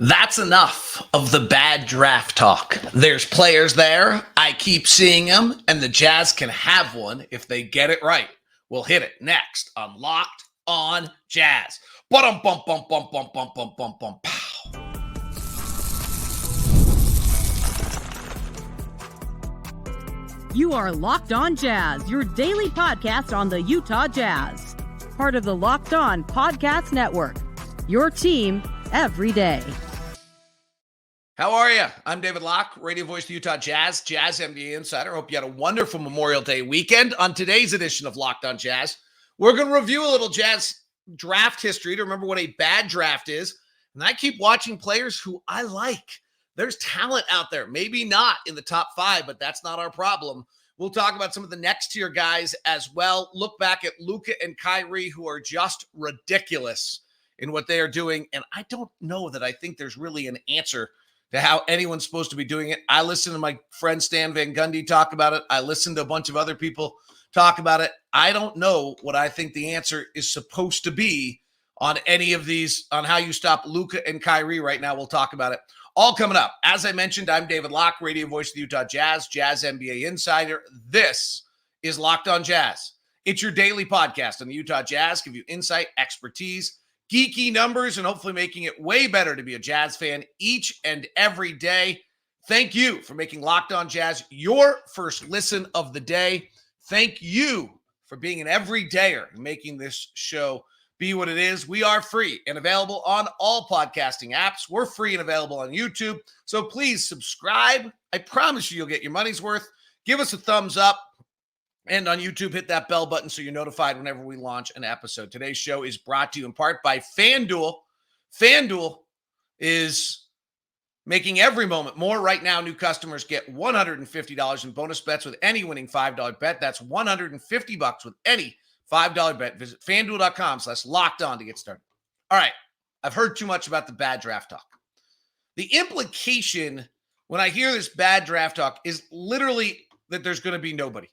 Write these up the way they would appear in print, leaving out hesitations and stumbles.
That's enough of the bad draft talk. There's players there. I keep seeing them, and the Jazz can have one if they get it right. We'll hit it next on Locked on Jazz. Bum bum bum bum bum bum bum bum bum pow. You are Locked on Jazz, your daily podcast on the Utah Jazz. Part of the Locked on Podcast Network. Your team every day. How are you? I'm David Locke, radio voice of the Utah Jazz, Jazz NBA insider. Hope you had a wonderful Memorial Day weekend. On today's edition of Locked on Jazz, we're going to review a little Jazz draft history to remember what a bad draft is. And I keep watching players who I like. There's talent out there. Maybe not in the top 5, but that's not our problem. We'll talk about some of the next tier guys as well. Look back at Luka and Kyrie, who are just ridiculous in what they are doing. And I don't know that I think there's really an answer to how anyone's supposed to be doing it. I listened to my friend Stan Van Gundy talk about it. I listened to a bunch of other people talk about it. I don't know what I think the answer is supposed to be on any of these, on how you stop Luka and Kyrie right now. We'll talk about it. All coming up. As I mentioned, I'm David Locke, radio voice of the Utah Jazz, Jazz NBA insider. This is Locked on Jazz. It's your daily podcast on the Utah Jazz, give you insight, expertise, geeky numbers, and hopefully making it way better to be a Jazz fan each and every day. Thank you for making Locked on Jazz your first listen of the day. Thank you for being an everydayer and making this show be what it is. We are free and available on all podcasting apps. We're free and available on YouTube. So please subscribe. I promise you'll get your money's worth. Give us a thumbs up. And on YouTube, hit that bell button so you're notified whenever we launch an episode. Today's show is brought to you in part by FanDuel. FanDuel is making every moment more. Right now, new customers get $150 in bonus bets with any winning $5 bet. That's $150 with any $5 bet. Visit FanDuel.com/locked-on to get started. All right, I've heard too much about the bad draft talk. The implication when I hear this bad draft talk is literally that there's going to be nobody.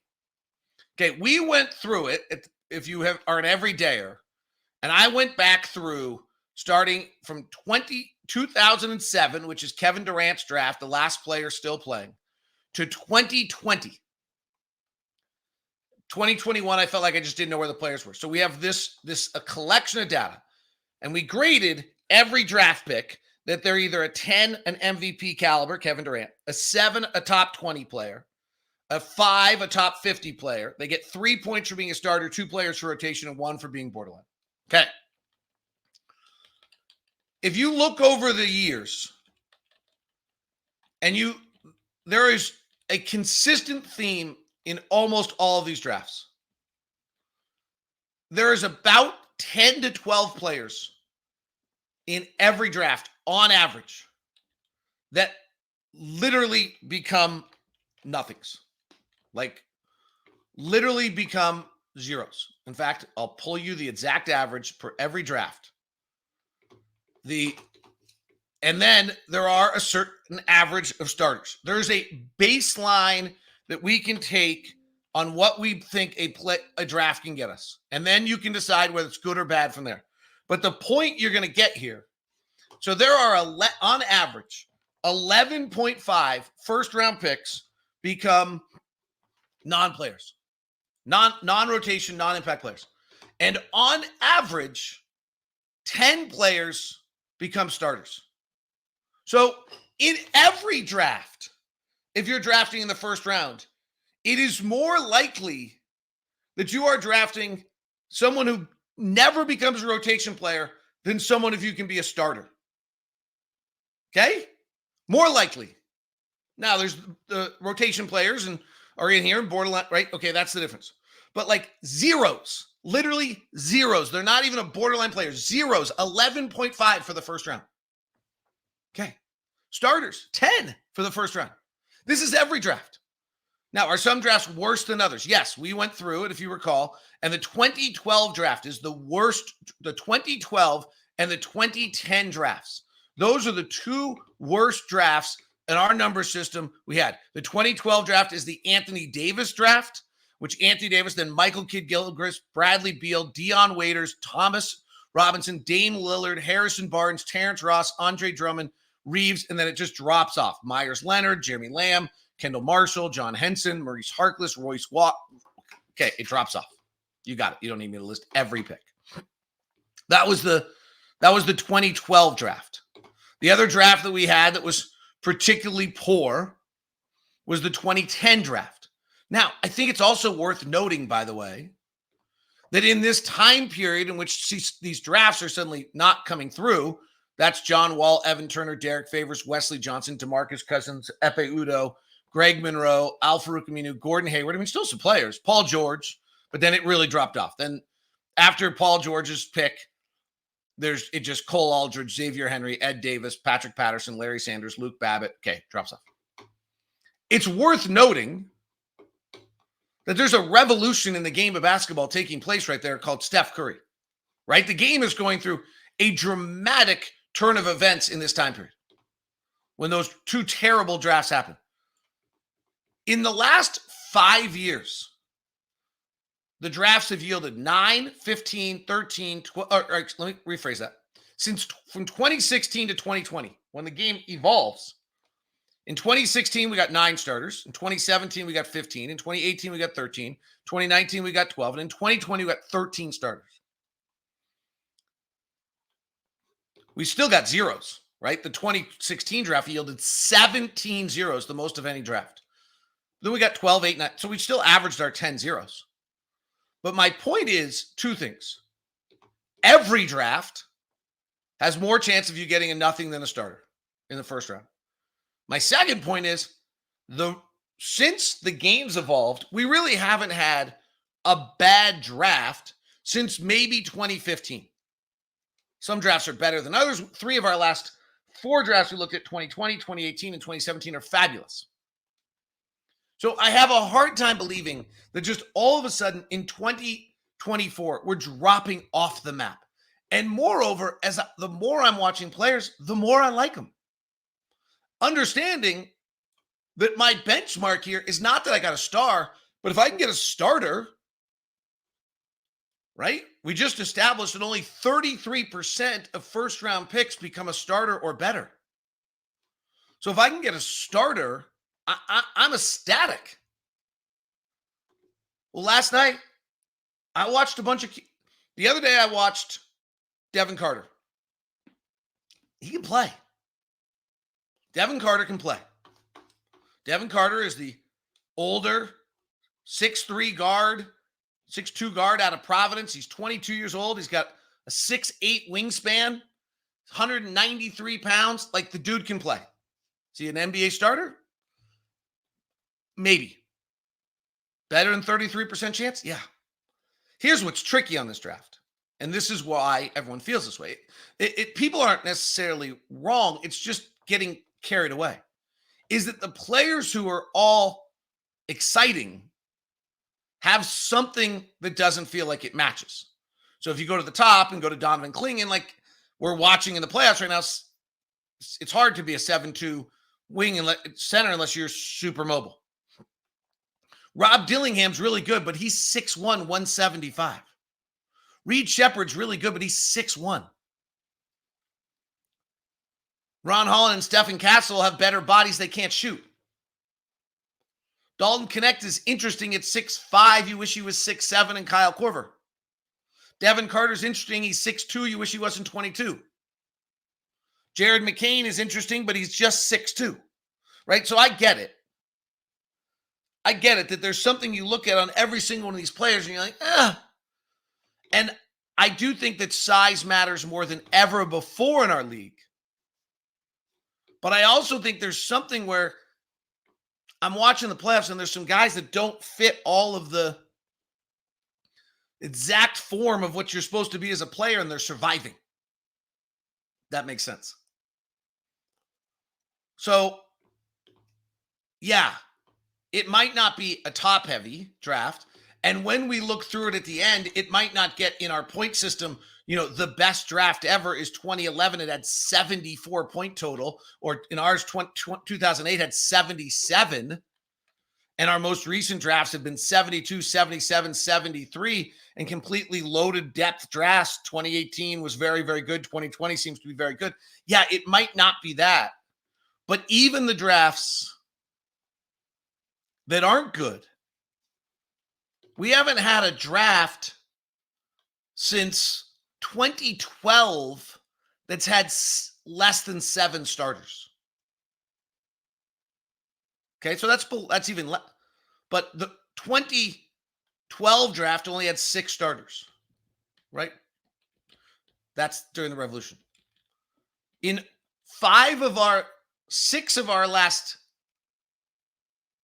Okay, we went through it, if you are an everydayer, and I went back through starting from 2007, which is Kevin Durant's draft, the last player still playing, to 2020. 2021, I felt like I just didn't know where the players were. So we have a collection of data, and we graded every draft pick that they're either a 10, an MVP caliber, Kevin Durant, a 7, a top 20 player, a 5, a top 50 player. They get 3 points for being a starter, 2 players for rotation, and 1 for being borderline. Okay. If you look over the years, and there is a consistent theme in almost all of these drafts. There is about 10 to 12 players in every draft, on average, that literally become nothings. Like, literally become zeros. In fact, I'll pull you the exact average per every draft. And then there are a certain average of starters. There's a baseline that we can take on what we think a draft can get us. And then you can decide whether it's good or bad from there. But the point you're going to get here, so there are, on average, 11.5 first-round picks become non-players, non-rotation, non-impact players. And on average, 10 players become starters. So in every draft, if you're drafting in the first round, it is more likely that you are drafting someone who never becomes a rotation player than someone if you can be a starter. Okay? More likely. Now, there's the rotation players and are in here and borderline, right? Okay, that's the difference. But like zeros, literally zeros. They're not even a borderline player. Zeros, 11.5 for the first round. Okay. Starters, 10 for the first round. This is every draft. Now, are some drafts worse than others? Yes, we went through it, if you recall. And the 2012 draft is the worst. The 2012 and the 2010 drafts. Those are the 2 worst drafts in our number system we had. The 2012 draft is the Anthony Davis draft, which Anthony Davis, then Michael Kidd-Gilchrist, Bradley Beal, Dion Waiters, Thomas Robinson, Dame Lillard, Harrison Barnes, Terrence Ross, Andre Drummond, Reeves, and then it just drops off. Myers Leonard, Jeremy Lamb, Kendall Marshall, John Henson, Maurice Harkless, Royce Watt. Okay, it drops off. You got it. You don't need me to list every pick. That was the 2012 draft. The other draft that we had that was particularly poor was the 2010 draft. Now, I think it's also worth noting, by the way, that in this time period in which these drafts are suddenly not coming through, that's John Wall, Evan Turner, Derek Favors, Wesley Johnson, DeMarcus Cousins, Epe Udoh, Greg Monroe, Al-Farouq Aminu, Gordon Hayward. I mean, still some players. Paul George, but then it really dropped off. Then after Paul George's pick, it just Cole Aldridge, Xavier Henry, Ed Davis, Patrick Patterson, Larry Sanders, Luke Babbitt. Okay, drops off. It's worth noting that there's a revolution in the game of basketball taking place right there called Steph Curry, right? The game is going through a dramatic turn of events in this time period when those two terrible drafts happen. In the last 5 years, the drafts have yielded 9, 15, 13, 12. Let me rephrase that. From 2016 to 2020, when the game evolves, in 2016, we got 9 starters. In 2017, we got 15. In 2018, we got 13. 2019, we got 12. And in 2020, we got 13 starters. We still got zeros, right? The 2016 draft yielded 17 zeros, the most of any draft. Then we got 12, 8, 9. So we still averaged our 10 zeros. But my point is 2 things. Every draft has more chance of you getting a nothing than a starter in the first round. My second point is since the game's evolved, we really haven't had a bad draft since maybe 2015. Some drafts are better than others. 3 of our last 4 drafts we looked at, 2020, 2018, and 2017, are fabulous. So I have a hard time believing that just all of a sudden in 2024, we're dropping off the map. And moreover, the more I'm watching players, the more I like them. Understanding that my benchmark here is not that I got a star, but if I can get a starter, right? We just established that only 33% of first-round picks become a starter or better. So if I can get a starter, I'm ecstatic. Well, last night, I watched the other day I watched Devin Carter. He can play. Devin Carter can play. Devin Carter is the older 6'3 guard, 6'2 guard out of Providence. He's 22 years old. He's got a 6'8 wingspan, 193 pounds. Like, the dude can play. Is he an NBA starter? Maybe. Better than 33% chance? Yeah. Here's what's tricky on this draft. And this is why everyone feels this way. People aren't necessarily wrong. It's just getting carried away. Is that the players who are all exciting have something that doesn't feel like it matches. So if you go to the top and go to Donovan Clingan, like we're watching in the playoffs right now, it's hard to be a 7'2 wing and center unless you're super mobile. Rob Dillingham's really good, but he's 6'1", 175. Reed Shepard's really good, but he's 6'1". Ron Holland and Stephen Castle have better bodies. They can't shoot. Dalton Knecht is interesting at 6'5". You wish he was 6'7", and Kyle Korver. Devin Carter's interesting. He's 6'2". You wish he wasn't 22. Jared McCain is interesting, but he's just 6'2", right? So I get it. I get it that there's something you look at on every single one of these players and you're like, And I do think that size matters more than ever before in our league. But I also think there's something where I'm watching the playoffs and there's some guys that don't fit all of the exact form of what you're supposed to be as a player, and they're surviving. That makes sense. So, yeah, it might not be a top-heavy draft. And when we look through it at the end, it might not get in our point system. You know, the best draft ever is 2011. It had 74 point total, or in ours, 2008 had 77. And our most recent drafts have been 72, 77, 73, and completely loaded depth drafts. 2018 was very, very good. 2020 seems to be very good. Yeah, it might not be that. But even the drafts that aren't good, we haven't had a draft since 2012 that's had less than 7 starters. Okay, so that's even less. But the 2012 draft only had 6 starters, right? That's during the Revolution. In 6 of our last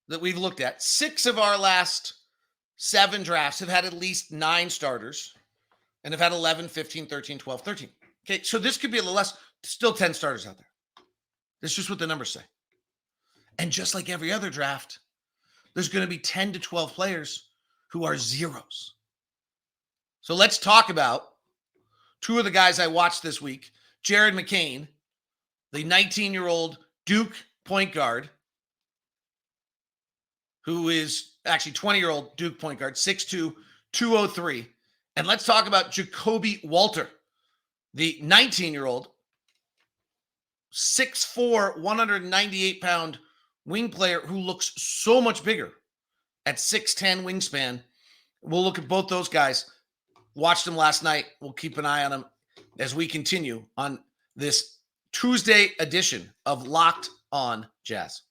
that we've looked at, 6 of our last 7 drafts have had at least 9 starters and have had 11, 15, 13, 12, 13. Okay, so this could be a little less, still 10 starters out there. That's just what the numbers say. And just like every other draft, there's going to be 10 to 12 players who are zeros. So let's talk about 2 of the guys I watched this week. Jared McCain, the 19-year-old Duke point guard, who is actually 20-year-old Duke point guard, 6'2", 203. And let's talk about Jacoby Walter, the 19-year-old, 6'4", 198-pound wing player who looks so much bigger at 6'10" wingspan. We'll look at both those guys. Watched them last night. We'll keep an eye on them as we continue on this Tuesday edition of Locked On Jazz.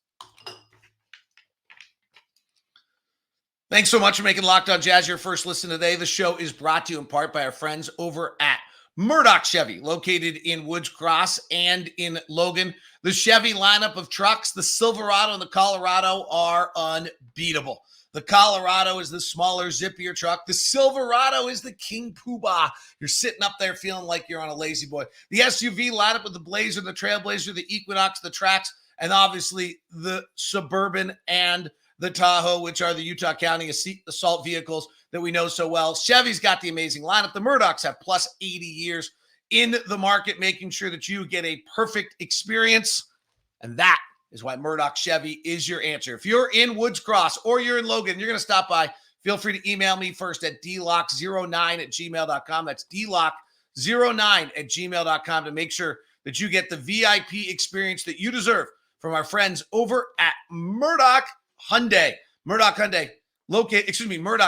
Thanks so much for making Locked On Jazz your first listen today. The show is brought to you in part by our friends over at Murdoch Chevy, located in Woods Cross and in Logan. The Chevy lineup of trucks, the Silverado and the Colorado, are unbeatable. The Colorado is the smaller, zippier truck. The Silverado is the King Poobah. You're sitting up there feeling like you're on a lazy boy. The SUV lineup with the Blazer, the Trailblazer, the Equinox, the Trax, and obviously the Suburban and the Tahoe, which are the Utah County assault vehicles that we know so well. Chevy's got the amazing lineup. The Murdochs have plus 80 years in the market, making sure that you get a perfect experience. And that is why Murdoch Chevy is your answer. If you're in Woods Cross or you're in Logan, you're going to stop by, feel free to email me first at dlock09@gmail.com. That's dlock09@gmail.com to make sure that you get the VIP experience that you deserve from our friends over at Murdoch Hyundai. Murdoch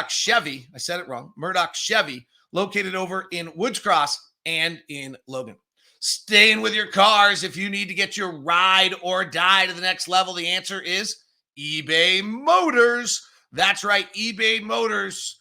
Chevy. I said it wrong. Murdoch Chevy, located over in Woods Cross and in Logan. Staying with your cars, if you need to get your ride or die to the next level, the answer is eBay Motors. That's right, eBay Motors.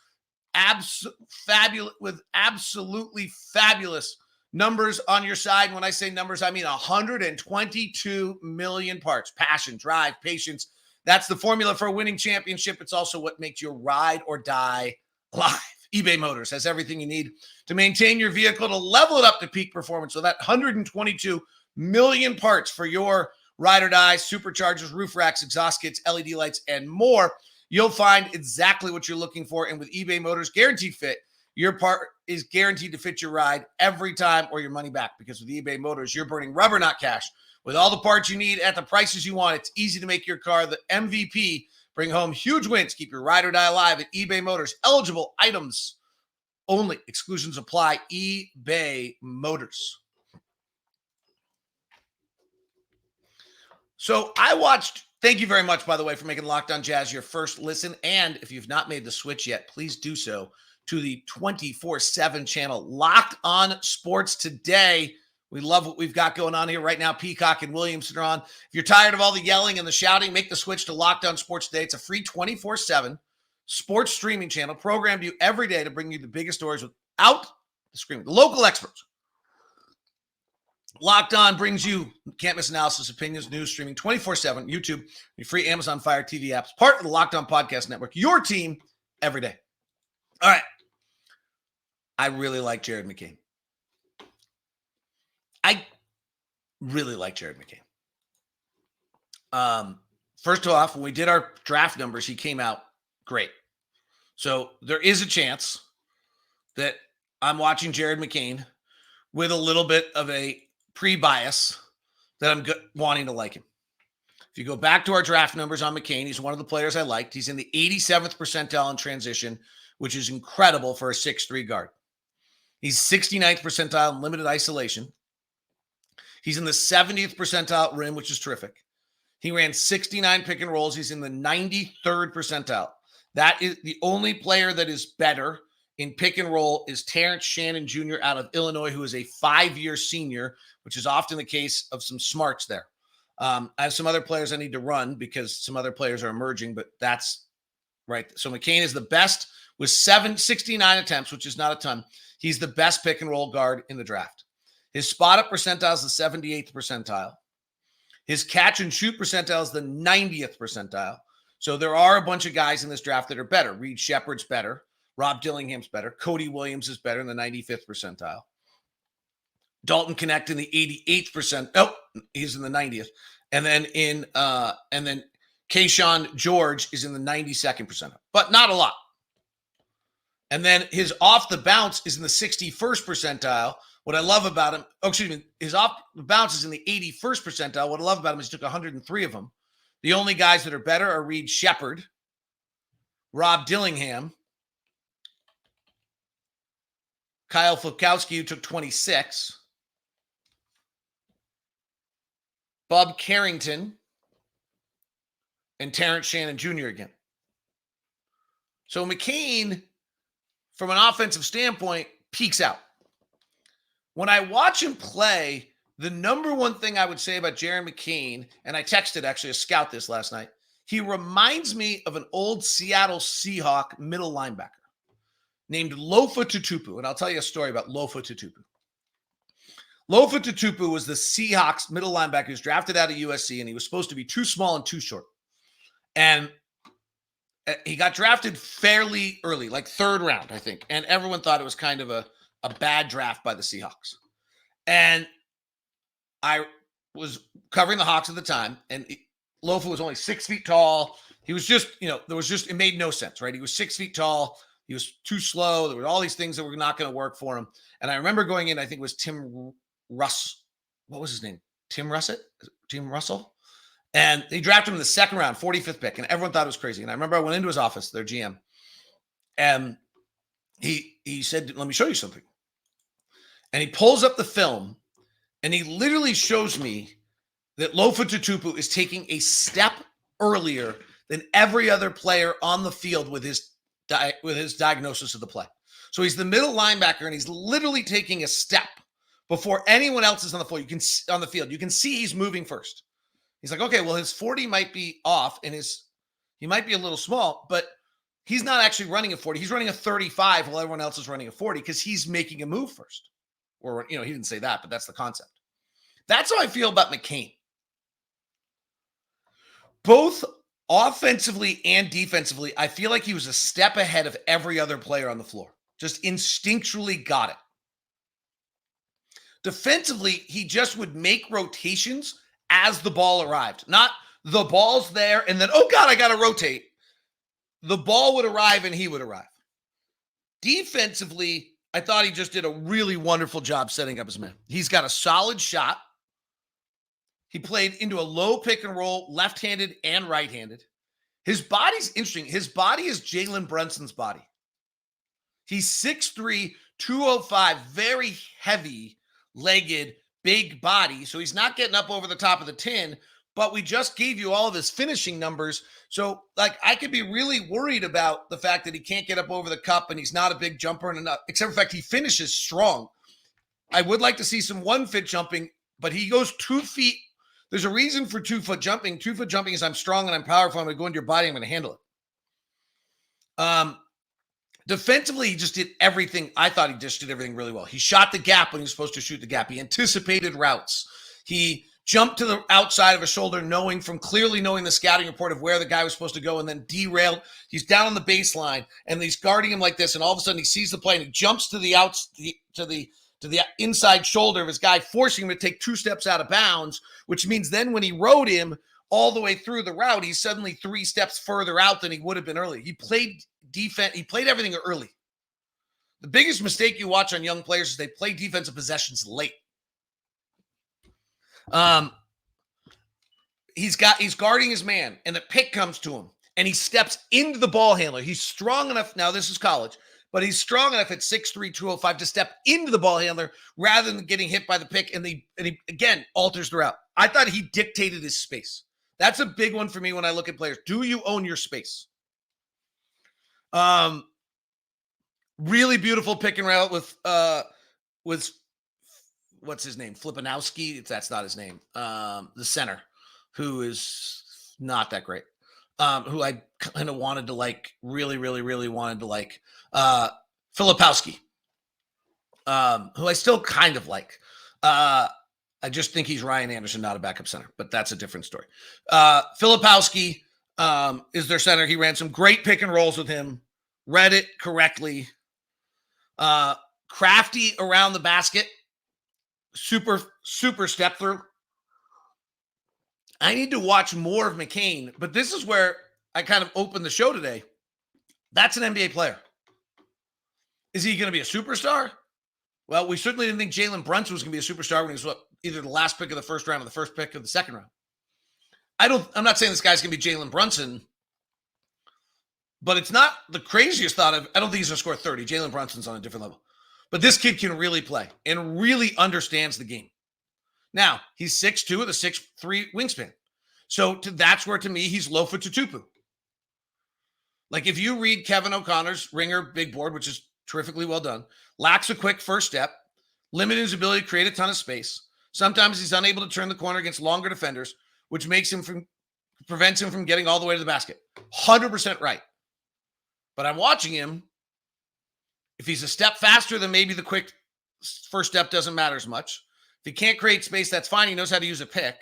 Fabulous, with absolutely fabulous numbers on your side. And when I say numbers, I mean 122 million parts. Passion, drive, patience. That's the formula for a winning championship. It's also what makes your ride or die live. eBay Motors has everything you need to maintain your vehicle, to level it up to peak performance. So that 122 million parts for your ride or die, superchargers, roof racks, exhaust kits, LED lights, and more. You'll find exactly what you're looking for. And with eBay Motors Guaranteed Fit, your part is guaranteed to fit your ride every time or your money back. Because with eBay Motors, you're burning rubber, not cash. With all the parts you need at the prices you want, it's easy to make your car the MVP. Bring home huge wins. Keep your ride or die alive at eBay Motors. Eligible items only. Exclusions apply. eBay Motors. So I watched, thank you very much, by the way, for making Locked On Jazz your first listen. And if you've not made the switch yet, please do so to the 24/7 channel, Locked On Sports Today. We love what we've got going on here right now. Peacock and Williamson are on. If you're tired of all the yelling and the shouting, make the switch to Locked On Sports Today. It's a free 24/7 sports streaming channel programmed to you every day to bring you the biggest stories without the screaming. The local experts. Locked On brings you can't miss analysis, opinions, news, streaming 24/7, YouTube, your free Amazon Fire TV apps, part of the Locked On Podcast Network, your team every day. All right. I really like Jared McCain. I really like Jared McCain. First off, when we did our draft numbers, he came out great. So there is a chance that I'm watching Jared McCain with a little bit of a pre-bias that I'm wanting to like him. If you go back to our draft numbers on McCain, he's one of the players I liked. He's in the 87th percentile in transition, which is incredible for a 6'3" guard. He's 69th percentile in limited isolation. He's in the 70th percentile rim, which is terrific. He ran 69 pick and rolls. He's in the 93rd percentile. That is the only player that is better in pick and roll is Terrence Shannon Jr. out of Illinois, who is a 5-year senior, which is often the case of some smarts there. I have some other players I need to run because some other players are emerging, but that's right. So McCain is the best with 69 attempts, which is not a ton. He's the best pick and roll guard in the draft. His spot up percentile is the 78th percentile. His catch and shoot percentile is the 90th percentile. So there are a bunch of guys in this draft that are better. Reed Shepard's better. Rob Dillingham's better. Cody Williams is better in the 95th percentile. Dalton Connect in the 88th percent. Oh, he's in the 90th. And then Keyshawn George is in the 92nd percentile, but not a lot. And then his off the bounce is in the 61st percentile. What I love about him, his off the bounce is in the 81st percentile. What I love about him is he took 103 of them. The only guys that are better are Reed Shepard, Rob Dillingham, Kyle Flipkowski, who took 26, Bob Carrington, and Terrence Shannon Jr. again. So McCain, from an offensive standpoint, peaks out. When I watch him play, the number one thing I would say about Jared McCain, and I texted actually a scout this last night, he reminds me of an old Seattle Seahawk middle linebacker named Lofa Tutupo. And I'll tell you a story about Lofa Tutupo. Lofa Tutupo was the Seahawks middle linebacker who was drafted out of USC, and he was supposed to be too small and too short. And he got drafted fairly early, like 3rd round, I think. And everyone thought it was kind of a bad draft by the Seahawks. And I was covering the Hawks at the time, and Lofa was only 6 feet tall. He was just, it made no sense, right? He was 6 feet tall. He was too slow. There were all these things that were not going to work for him. And I remember going in, I think it was Tim Russ. What was his name? Tim Russell? And they drafted him in the 2nd round, 45th pick. And everyone thought it was crazy. And I remember I went into his office, their GM. And he said, "Let me show you something." And he pulls up the film. And he literally shows me that Lofa Tutupo is taking a step earlier than every other player on the field with his diagnosis of the play. So he's the middle linebacker, and he's literally taking a step before anyone else is on the floor. On the field, you can see he's moving first. He's like, okay, well, his 40 might be off, and he might be a little small, but he's not actually running a 40. He's running a 35 while everyone else is running a 40 because he's making a move first. Or, he didn't say that, but that's the concept. That's how I feel about McCain. Both offensively and defensively, I feel like he was a step ahead of every other player on the floor. Just instinctually got it. Defensively, he just would make rotations as the ball arrived. Not the ball's there and then, oh God, I got to rotate. The ball would arrive and he would arrive. Defensively, I thought he just did a really wonderful job setting up his man. He's got a solid shot. He played into a low pick and roll, left-handed and right-handed. His body's interesting. His body is Jalen Brunson's body. He's 6'3", 205, very heavy-legged, big body. So he's not getting up over the top of the tin, but we just gave you all of his finishing numbers. So, I could be really worried about the fact that he can't get up over the cup and he's not a big jumper and enough, except for the fact he finishes strong. I would like to see some 1-foot jumping, but he goes 2 feet. There's a reason for 2-foot jumping. 2-foot jumping is I'm strong and I'm powerful. I'm going to go into your body. I'm going to handle it. Defensively, he just did everything. I thought he just did everything really well. He shot the gap when he was supposed to shoot the gap. He anticipated routes. He jumped to the outside of a shoulder, clearly knowing the scouting report of where the guy was supposed to go, and then derailed. He's down on the baseline, and he's guarding him like this, and all of a sudden he sees the play, and he jumps to the inside shoulder of his guy, forcing him to take 2 steps out of bounds, which means then when he rode him all the way through the route, he's suddenly 3 steps further out than he would have been early. He played defense. He played everything early. The biggest mistake you watch on young players is they play defensive possessions late. he's guarding his man, and the pick comes to him, and he steps into the ball handler. He's strong enough, now this is college, but he's strong enough at 6'3", 205 to step into the ball handler rather than getting hit by the pick, and he again alters the route. I thought he dictated his space. That's a big one for me when I look at players. Do you own your space? Really beautiful pick and roll with what's his name? Flipanowski. That's not his name. The center, who is not that great. Who I kind of wanted to like, really wanted to like. Filipowski, who I still kind of like. I just think he's Ryan Anderson, not a backup center, but that's a different story. Filipowski is their center. He ran some great pick and rolls with him, read it correctly. Crafty around the basket, super step through. I need to watch more of McCain, but this is where I kind of opened the show today. That's an NBA player. Is he going to be a superstar? Well, we certainly didn't think Jalen Brunson was going to be a superstar when he was either the last pick of the first round or the first pick of the second round. I'm not saying this guy's going to be Jalen Brunson, but it's not the craziest thought of, I don't think he's going to score 30. Jalen Brunson's on a different level. But this kid can really play and really understands the game. Now, he's 6'2" with a 6'3" wingspan. So that's where, to me, he's Lofa Tutupo. Like, if you read Kevin O'Connor's Ringer Big Board, which is terrifically well done, lacks a quick first step, limited his ability to create a ton of space. Sometimes he's unable to turn the corner against longer defenders, which prevents him from getting all the way to the basket. 100% right. But I'm watching him. If he's a step faster, then maybe the quick first step doesn't matter as much. If he can't create space, that's fine. He knows how to use a pick.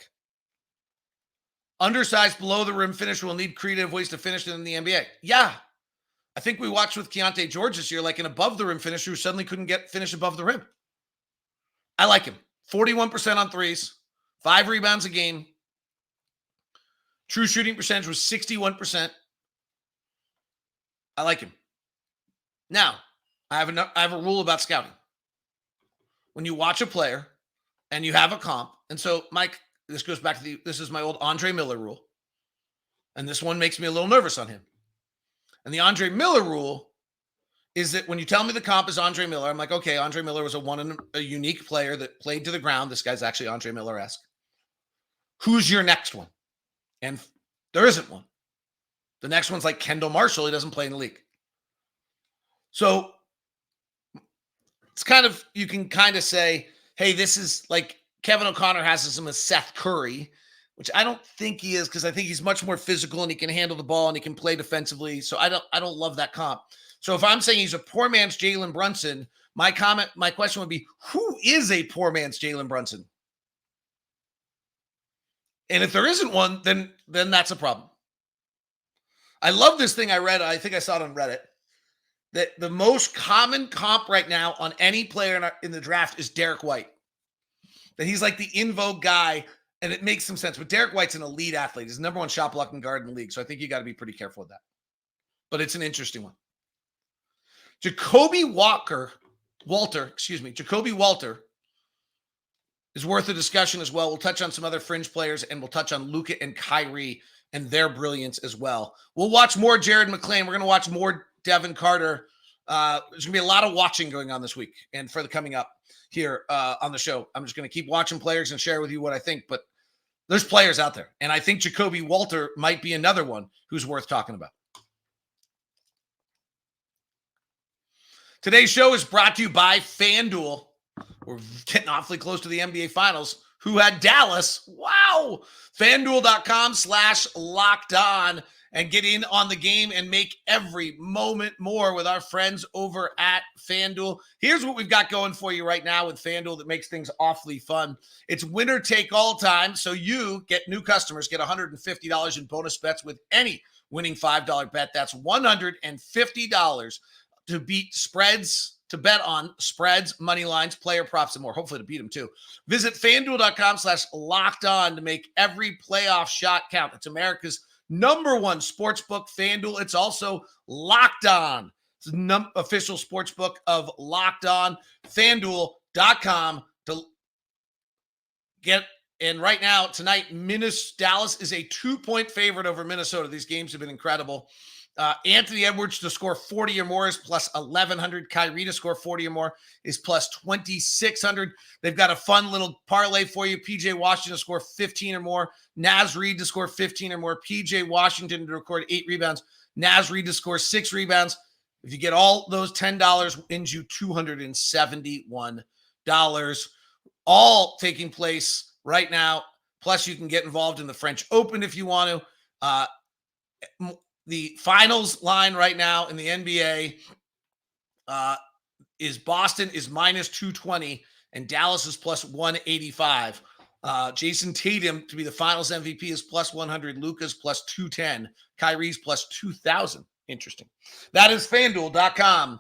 Undersized, below the rim finisher will need creative ways to finish in the NBA. Yeah. I think we watched with Keontae George this year, like an above the rim finisher who suddenly couldn't finish above the rim. I like him. 41% on threes, 5 rebounds a game. True shooting percentage was 61%. I like him. Now, I have a rule about scouting. When you watch a player and you have a comp, and so Mike, this goes back to this is my old Andre Miller rule. And this one makes me a little nervous on him. And the Andre Miller rule is that when you tell me the comp is Andre Miller, I'm like, okay, Andre Miller was a unique player that played to the ground. This guy's actually Andre Miller-esque. Who's your next one? And there isn't one. The next one's like Kendall Marshall. He doesn't play in the league. So it's kind of, you can kind of say, hey, this is like Kevin O'Connor has him as Seth Curry, which I don't think he is, because I think he's much more physical and he can handle the ball and he can play defensively. So I don't love that comp. So if I'm saying he's a poor man's Jalen Brunson, my question would be, who is a poor man's Jalen Brunson? And if there isn't one, then that's a problem. I love this thing I read. I think I saw it on Reddit, that the most common comp right now on any player in the draft is Derek White. That he's like the in vogue guy, and it makes some sense. But Derek White's an elite athlete. He's the number one shot blocking guard in the league. So I think you got to be pretty careful with that. But it's an interesting one. Jacoby Walter is worth a discussion as well. We'll touch on some other fringe players, and we'll touch on Luka and Kyrie and their brilliance as well. We'll watch more Jared McCain. We're going to watch more Devin Carter. There's going to be a lot of watching going on this week and for the coming up here on the show. I'm just going to keep watching players and share with you what I think, but there's players out there. And I think Jacoby Walter might be another one who's worth talking about. Today's show is brought to you by FanDuel. We're getting awfully close to the NBA Finals. Who had Dallas? Wow. FanDuel.com/lockedon and get in on the game and make every moment more with our friends over at FanDuel. Here's what we've got going for you right now with FanDuel that makes things awfully fun. It's winner take all time, so you get new customers get $150 in bonus bets with any winning $5 bet. That's $150 to beat spreads, to bet on spreads, money lines, player props, and more. Hopefully to beat them too. Visit FanDuel.com/lockedon to make every playoff shot count. It's America's #1 sportsbook, FanDuel. It's also Locked On. It's the official sportsbook of Locked On. FanDuel.com to get And right now, tonight, Dallas is a 2-point favorite over Minnesota. These games have been incredible. Anthony Edwards to score 40 or more is plus 1,100. Kyrie to score 40 or more is plus 2,600. They've got a fun little parlay for you. PJ Washington to score 15 or more. Naz Reid to score 15 or more. PJ Washington to record 8 rebounds. Naz Reid to score 6 rebounds. If you get all those $10, wins you $271. All taking place right now. Plus, you can get involved in the French Open if you want to. The finals line right now in the NBA is Boston is minus 220 and Dallas is plus 185. Jason Tatum to be the finals MVP is plus 100. Luka's plus 210. Kyrie's plus 2,000. Interesting. That is FanDuel.com/lockedon.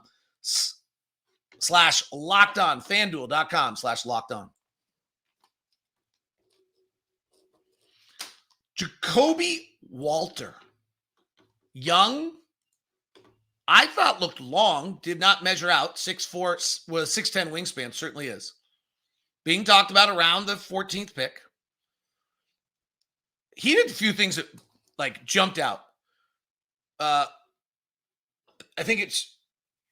FanDuel.com/lockedon. Jacoby Walter. Young, I thought looked long, did not measure out. 6'4", was 6'10" wingspan, certainly is. Being talked about around the 14th pick. He did a few things that jumped out. I think it's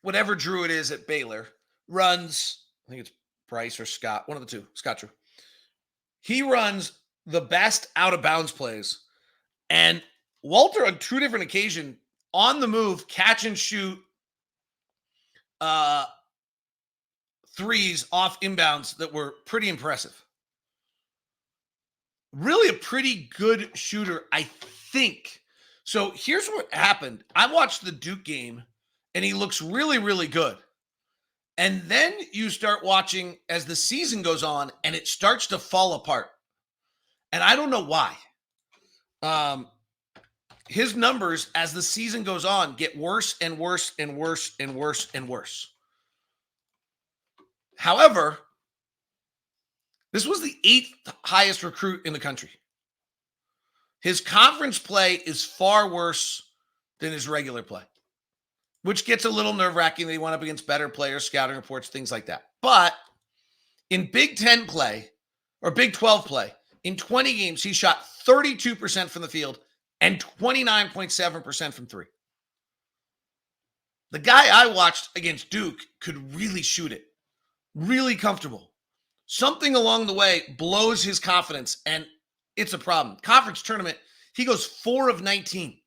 whatever Drew it is at Baylor runs. I think it's Bryce or Scott, one of the two. Scott Drew. He runs the best out of bounds plays, and Walter on 2 different occasions on the move, catch and shoot threes off inbounds that were pretty impressive. Really a pretty good shooter, I think. So here's what happened. I watched the Duke game, and he looks really, really good. And then you start watching as the season goes on, and it starts to fall apart. And I don't know why. His numbers as the season goes on get worse and worse and worse and worse and worse. However, this was the 8th highest recruit in the country. His conference play is far worse than his regular play, which gets a little nerve-wracking. They went up against better players, scouting reports, things like that. But in Big 10 play or Big 12 play, in 20 games, he shot 32% from the field and 29.7% from 3. The guy I watched against Duke could really shoot it. Really comfortable. Something along the way blows his confidence, and it's a problem. Conference tournament, he goes 4 of 19.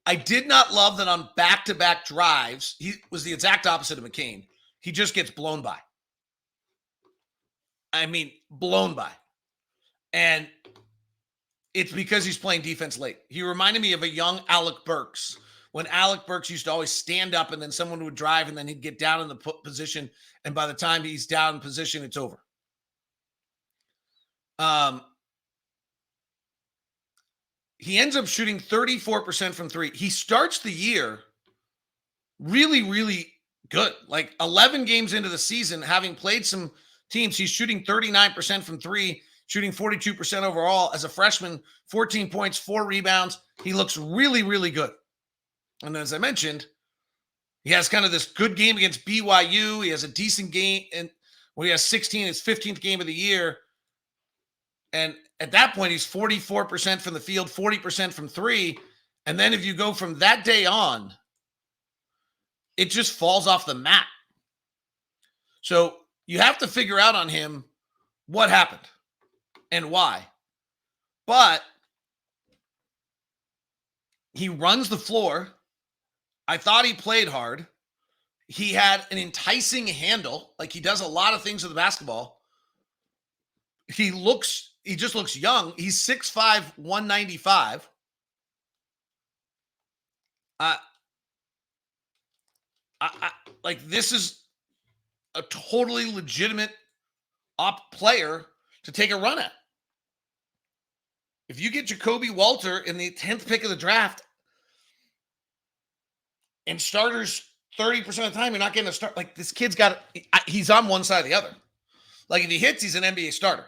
I did not love that on back-to-back drives. He was the exact opposite of McCain. He just gets blown by. I mean, blown by. And it's because he's playing defense late. He reminded me of a young Alec Burks, when Alec Burks used to always stand up and then someone would drive and then he'd get down in the position. And by the time he's down in position, it's over. He ends up shooting 34% from 3. He starts the year really, really good. 11 games into the season, having played some teams, he's shooting 39% from 3, shooting 42% overall. As a freshman, 14 points, 4 rebounds. He looks really, really good. And as I mentioned, he has kind of this good game against BYU. He has a decent game, and when he has 16, his 15th game of the year. And at that point, he's 44% from the field, 40% from 3. And then if you go from that day on, it just falls off the map. So you have to figure out on him what happened and why. But he runs the floor. I thought he played hard. He had an enticing handle. He does a lot of things with the basketball. He just looks young. He's 6'5", 195. This is a totally legitimate player to take a run at. If you get Jacoby Walter in the 10th pick of the draft and starters 30% of the time, you're not getting a start. This kid's he's on one side or the other. If he hits, he's an NBA starter.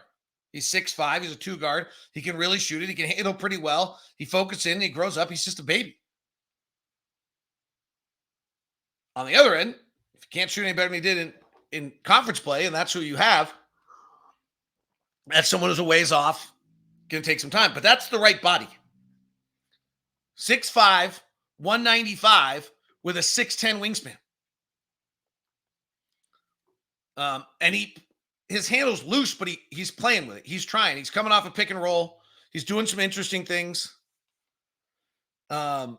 He's 6'5", he's a 2 guard. He can really shoot it. He can handle pretty well. He focuses in, he grows up. He's just a baby. On the other end, if you can't shoot any better than he did in conference play, and that's who you have, That's someone who's a ways off, going to take some time, but that's the right body. 6'5", 195 with a 6'10" wingspan. And his handle's loose, but he's playing with it. He's trying. He's coming off a pick and roll. He's doing some interesting things. I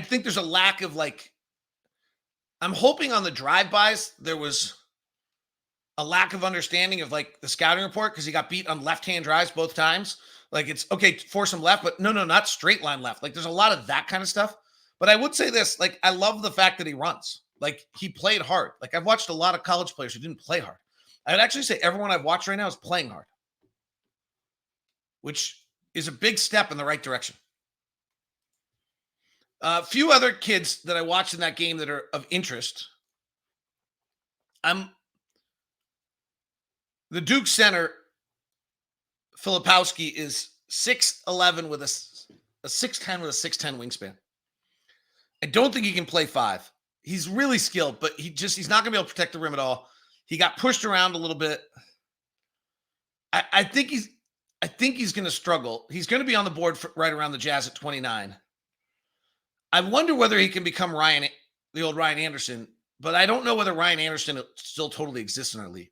think there's a lack of I'm hoping on the drive-bys there was a lack of understanding of the scouting report because he got beat on left-hand drives both times. It's okay, force him left, but no, not straight line left. There's a lot of that kind of stuff. But I would say this, I love the fact that he runs. He played hard. I've watched a lot of college players who didn't play hard. I would actually say everyone I've watched right now is playing hard, which is a big step in the right direction. A few other kids that I watched in that game that are of interest. The Duke center, Filipowski, is 6'11" with a 6'10" with a 6'10" wingspan. I don't think he can play 5. He's really skilled, but he's not going to be able to protect the rim at all. He got pushed around a little bit. I think he's going to struggle. He's going to be on the board right around the Jazz at 29. I wonder whether he can become the old Ryan Anderson, but I don't know whether Ryan Anderson still totally exists in our league,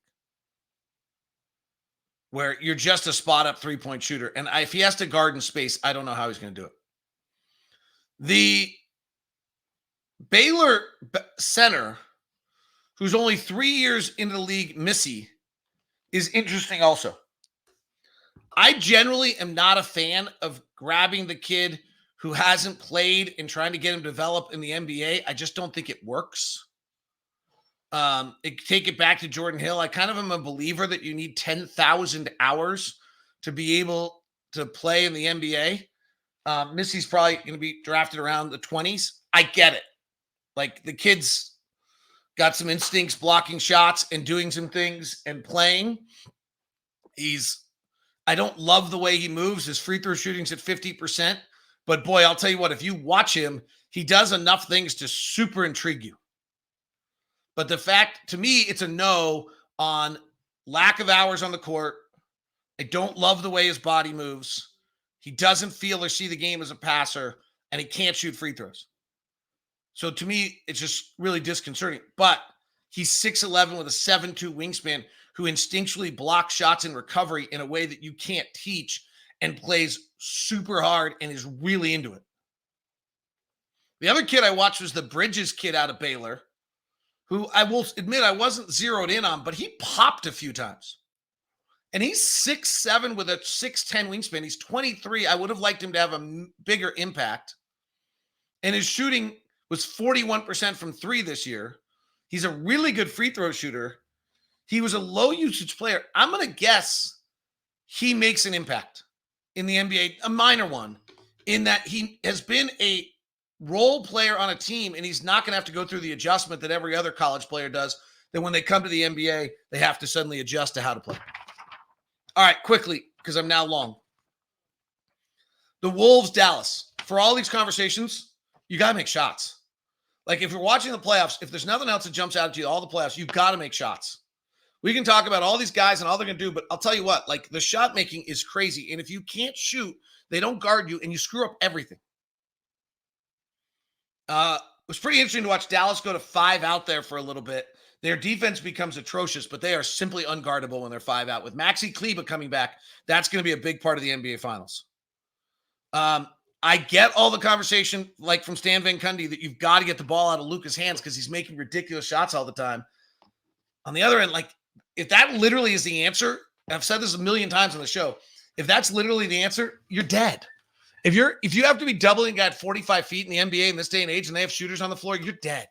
where you're just a spot-up three-point shooter. And if he has to guard in space, I don't know how he's going to do it. The Baylor center, who's only 3 years into the league, Missy, is interesting also. I generally am not a fan of grabbing the kid who hasn't played and trying to get him to develop in the NBA. I just don't think it works. Take it back to Jordan Hill. I kind of am a believer that you need 10,000 hours to be able to play in the NBA. Missy's probably going to be drafted around the 20s. I get it. The kid's got some instincts blocking shots and doing some things and playing. I don't love the way he moves. His free throw shooting's at 50%. But boy, I'll tell you what, if you watch him, he does enough things to super intrigue you. But to me, it's a no on lack of hours on the court. I don't love the way his body moves. He doesn't feel or see the game as a passer, and he can't shoot free throws. So to me, it's just really disconcerting. But he's 6'11" with a 7'2" wingspan who instinctually blocks shots in recovery in a way that you can't teach and plays super hard and is really into it. The other kid I watched was the Bridges kid out of Baylor, who I will admit I wasn't zeroed in on, but he popped a few times. And he's 6'7" with a 6'10" wingspan. He's 23. I would have liked him to have a bigger impact. And his shooting was 41% from 3 this year. He's a really good free throw shooter. He was a low usage player. I'm going to guess he makes an impact in the NBA, a minor one, in that he has been a role player on a team, and he's not going to have to go through the adjustment that every other college player does, that when they come to the NBA, they have to suddenly adjust to how to play. All right, quickly, because I'm now long. The Wolves, Dallas. For all these conversations, you got to make shots. If you're watching the playoffs, if there's nothing else that jumps out at you, all the playoffs, you've got to make shots. We can talk about all these guys and all they're going to do, but I'll tell you what, the shot making is crazy. And if you can't shoot, they don't guard you and you screw up everything. It was pretty interesting to watch Dallas go to 5 out there for a little bit. Their defense becomes atrocious, but they are simply unguardable when they're 5 out. With Maxi Kleber coming back, that's going to be a big part of the NBA Finals. I get all the conversation, from Stan Van Gundy, that you've got to get the ball out of Luka's hands because he's making ridiculous shots all the time. On the other end, if that literally is the answer, and I've said this a million times on the show, if that's literally the answer, you're dead. If you have to be doubling at 45 feet in the NBA in this day and age and they have shooters on the floor, you're dead.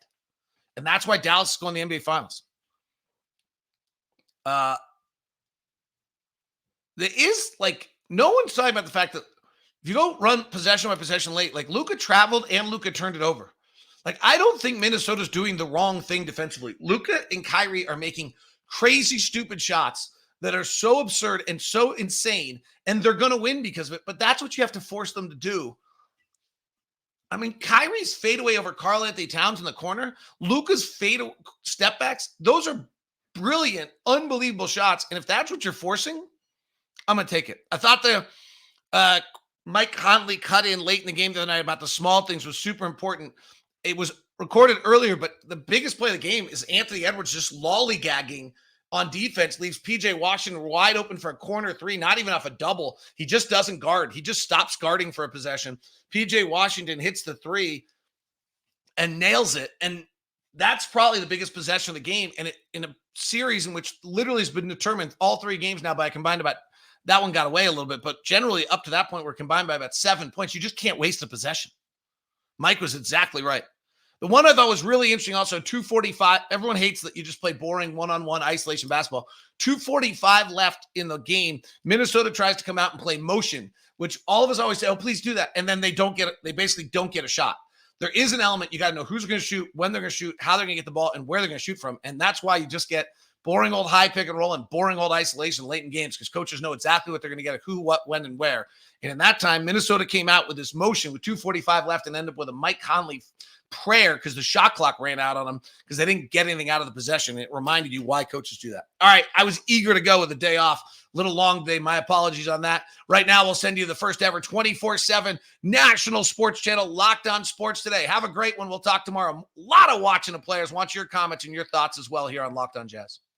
And that's why Dallas is going to the NBA Finals. There is, no one's talking about the fact that if you go run possession by possession late, Luka traveled and Luka turned it over. I don't think Minnesota's doing the wrong thing defensively. Luka and Kyrie are making crazy, stupid shots that are so absurd and so insane, and they're going to win because of it. But that's what you have to force them to do. I mean, Kyrie's fadeaway over Karl-Anthony Towns in the corner, Luka's fade step backs, those are brilliant, unbelievable shots. And if that's what you're forcing, I'm going to take it. I thought the Mike Conley cut in late in the game the other night about the small things was super important. It was recorded earlier, but the biggest play of the game is Anthony Edwards just lollygagging on defense, leaves PJ Washington wide open for a corner three, not even off a double. He just doesn't guard. He just stops guarding for a possession. PJ Washington hits the three and nails it. And that's probably the biggest possession of the game. And in a series in which literally has been determined all three games now by a combined about, that one got away a little bit, but generally up to that point we're combined by about 7 points. You just can't waste a possession. Mike was exactly right. The one I thought was really interesting also, 2:45. Everyone hates that you just play boring one-on-one isolation basketball. 2:45 left in the game. Minnesota tries to come out and play motion, which all of us always say, oh, please do that. And then they basically don't get a shot. There is an element. You got to know who's going to shoot, when they're going to shoot, how they're going to get the ball, and where they're going to shoot from. And that's why you just get boring old high pick and roll and boring old isolation late in games because coaches know exactly what they're going to get, who, what, when, and where. And in that time, Minnesota came out with this motion with 2:45 left and ended up with a Mike Conley prayer because the shot clock ran out on them because they didn't get anything out of the possession. It reminded you why coaches do that. All right, I was eager to go with the day off. Little long day. My apologies on that. Right now, we'll send you the first ever 24/7 national sports channel, Locked On Sports Today. Have a great one. We'll talk tomorrow. A lot of watching the players. Want your comments and your thoughts as well here on Locked On Jazz.